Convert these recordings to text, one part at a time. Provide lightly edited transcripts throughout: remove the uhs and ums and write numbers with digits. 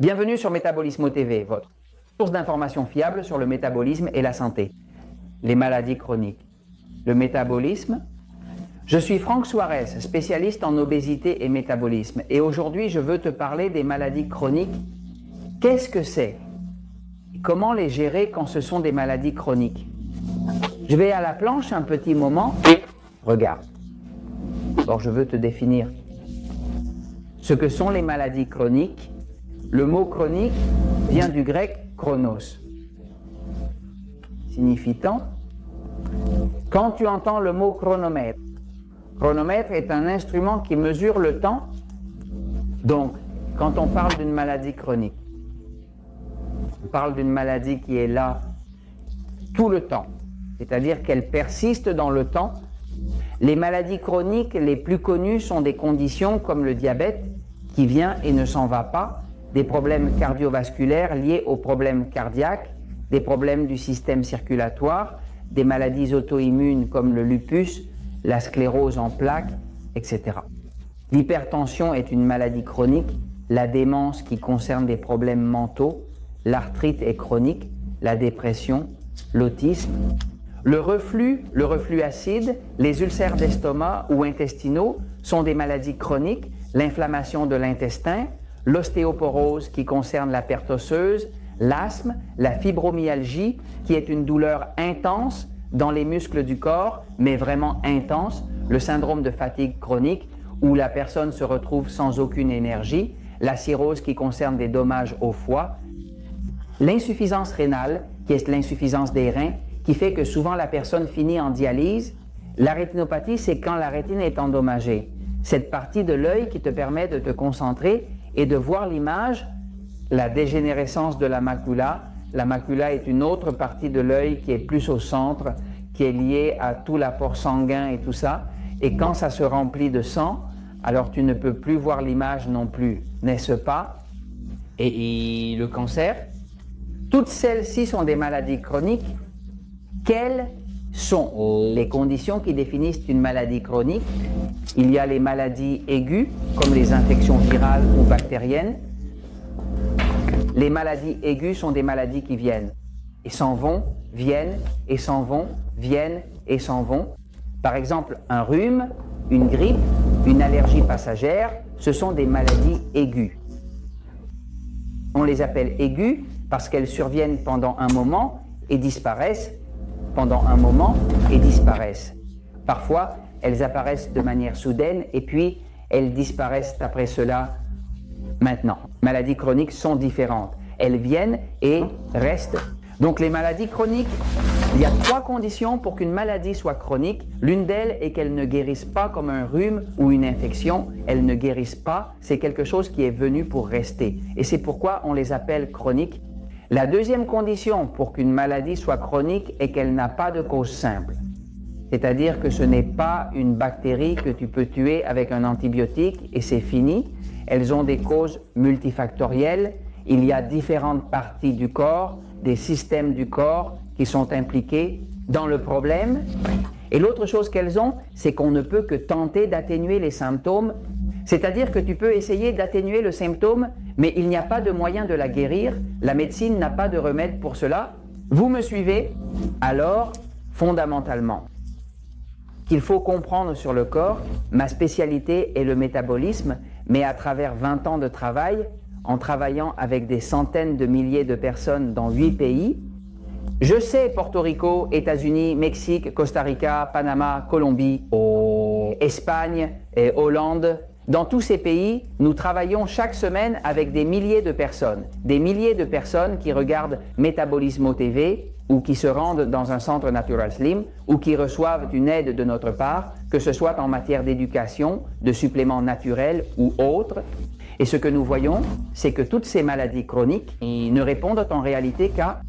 Bienvenue sur Métabolisme TV, votre source d'informations fiables sur le métabolisme et la santé. Les maladies chroniques. Le métabolisme. Je suis Franck Suarez, spécialiste en obésité et métabolisme. Et aujourd'hui, je veux te parler des maladies chroniques. Qu'est-ce que c'est? Comment les gérer quand ce sont des maladies chroniques? Je vais à la planche un petit moment. Regarde. D'abord, je veux te définir ce que sont les maladies chroniques. Le mot chronique vient du grec chronos, signifiant quand tu entends le mot chronomètre. Chronomètre est un instrument qui mesure le temps. Donc, quand on parle d'une maladie chronique, on parle d'une maladie qui est là tout le temps, c'est-à-dire qu'elle persiste dans le temps. Les maladies chroniques les plus connues sont des conditions comme le diabète qui vient et ne s'en va pas, des problèmes cardiovasculaires liés aux problèmes cardiaques, des problèmes du système circulatoire, des maladies auto-immunes comme le lupus, la sclérose en plaques, etc. L'hypertension est une maladie chronique, la démence qui concerne des problèmes mentaux, l'arthrite est chronique, la dépression, l'autisme, le reflux acide, les ulcères d'estomac ou intestinaux sont des maladies chroniques, l'inflammation de l'intestin, l'ostéoporose qui concerne la perte osseuse, l'asthme, la fibromyalgie qui est une douleur intense dans les muscles du corps, mais vraiment intense, le syndrome de fatigue chronique où la personne se retrouve sans aucune énergie, la cirrhose qui concerne des dommages au foie, l'insuffisance rénale qui est l'insuffisance des reins qui fait que souvent la personne finit en dialyse. La rétinopathie, c'est quand la rétine est endommagée. Cette partie de l'œil qui te permet de te concentrer et de voir l'image, la dégénérescence de la macula. La macula est une autre partie de l'œil qui est plus au centre, qui est liée à tout l'apport sanguin et tout ça. Et quand ça se remplit de sang, alors tu ne peux plus voir l'image non plus, n'est-ce pas? Et le cancer. Toutes celles-ci sont des maladies chroniques. Quelles sont les conditions qui définissent une maladie chronique? Il y a les maladies aiguës, comme les infections virales ou bactériennes. Les maladies aiguës sont des maladies qui viennent et s'en vont, viennent et s'en vont, viennent et s'en vont. Par exemple, un rhume, une grippe, une allergie passagère, ce sont des maladies aiguës. On les appelle aiguës parce qu'elles surviennent pendant un moment et disparaissent pendant un moment et disparaissent. Parfois, elles apparaissent de manière soudaine et puis elles disparaissent après cela maintenant. Les maladies chroniques sont différentes. Elles viennent et restent. Donc les maladies chroniques, il y a 3 conditions pour qu'une maladie soit chronique. L'une d'elles est qu'elle ne guérisse pas comme un rhume ou une infection. Elle ne guérisse pas, c'est quelque chose qui est venu pour rester. Et c'est pourquoi on les appelle chroniques. La deuxième condition pour qu'une maladie soit chronique est qu'elle n'a pas de cause simple. C'est-à-dire que ce n'est pas une bactérie que tu peux tuer avec un antibiotique et c'est fini. Elles ont des causes multifactorielles. Il y a différentes parties du corps, des systèmes du corps qui sont impliqués dans le problème. Et l'autre chose qu'elles ont, c'est qu'on ne peut que tenter d'atténuer les symptômes. C'est-à-dire que tu peux essayer d'atténuer le symptôme, mais il n'y a pas de moyen de la guérir. La médecine n'a pas de remède pour cela. Vous me suivez? Alors, fondamentalement, qu'il faut comprendre sur le corps, ma spécialité est le métabolisme, mais à travers 20 ans de travail, en travaillant avec des centaines de milliers de personnes dans 8 pays, je sais Porto Rico, États-Unis, Mexique, Costa Rica, Panama, Colombie, Espagne, et Hollande. Dans tous ces pays, nous travaillons chaque semaine avec des milliers de personnes qui regardent Métabolisme TV ou qui se rendent dans un centre Natural Slim ou qui reçoivent une aide de notre part, que ce soit en matière d'éducation, de suppléments naturels ou autres. Et ce que nous voyons, c'est que toutes ces maladies chroniques ne répondent en réalité qu'à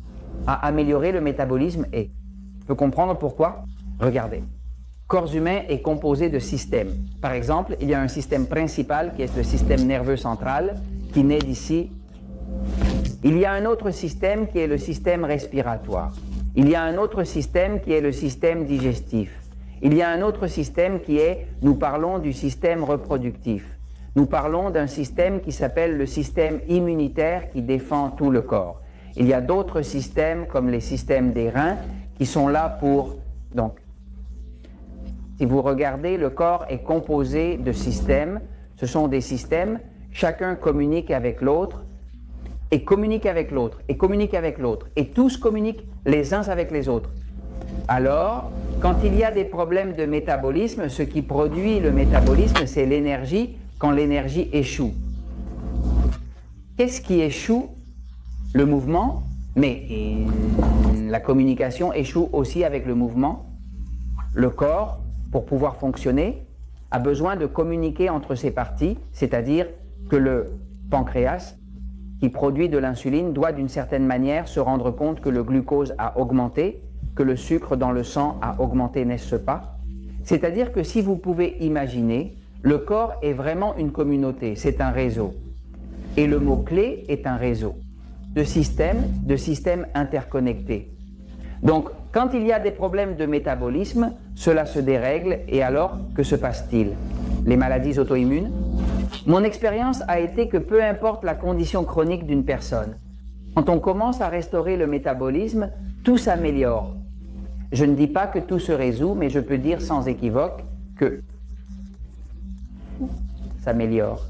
améliorer le métabolisme. Et tu peux comprendre pourquoi? Regardez. Le corps humain est composé de systèmes. Par exemple, il y a un système principal qui est le système nerveux central qui naît d'ici. Il y a un autre système qui est le système respiratoire. Il y a un autre système qui est le système digestif. Il y a un autre système qui est, nous parlons du système reproductif. nous parlons d'un système qui s'appelle le système immunitaire qui défend tout le corps. Il y a d'autres systèmes comme les systèmes des reins qui sont là pour... Donc, si vous regardez, le corps est composé de systèmes. Ce sont des systèmes, chacun communique avec l'autre, et communique avec l'autre, et communique avec l'autre, et tous communiquent les uns avec les autres. Alors, quand il y a des problèmes de métabolisme, ce qui produit le métabolisme, c'est l'énergie, quand l'énergie échoue. Qu'est-ce qui échoue? Le mouvement, mais la communication échoue aussi avec le mouvement. Le corps, pour pouvoir fonctionner, a besoin de communiquer entre ses parties, c'est-à-dire que le pancréas, qui produit de l'insuline, doit d'une certaine manière se rendre compte que le glucose a augmenté, que le sucre dans le sang a augmenté, n'est-ce pas? C'est-à-dire que si vous pouvez imaginer, le corps est vraiment une communauté, c'est un réseau. Et le mot-clé est un réseau de systèmes interconnectés. Donc, quand il y a des problèmes de métabolisme, cela se dérègle et alors, que se passe-t-il? Les maladies auto-immunes? Mon expérience a été que peu importe la condition chronique d'une personne, quand on commence à restaurer le métabolisme, tout s'améliore. Je ne dis pas que tout se résout, mais je peux dire sans équivoque que s'améliore.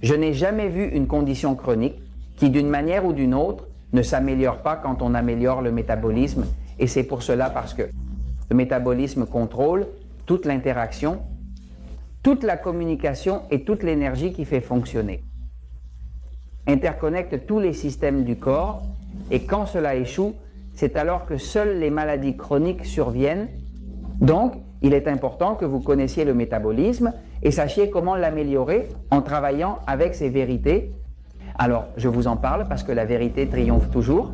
Je n'ai jamais vu une condition chronique qui, d'une manière ou d'une autre, ne s'améliore pas quand on améliore le métabolisme, et c'est pour cela parce que le métabolisme contrôle toute l'interaction, toute la communication et toute l'énergie qui fait fonctionner. Interconnecte tous les systèmes du corps, et quand cela échoue, c'est alors que seules les maladies chroniques surviennent. Donc, il est important que vous connaissiez le métabolisme et sachiez comment l'améliorer en travaillant avec ces vérités. Alors, je vous en parle parce que la vérité triomphe toujours.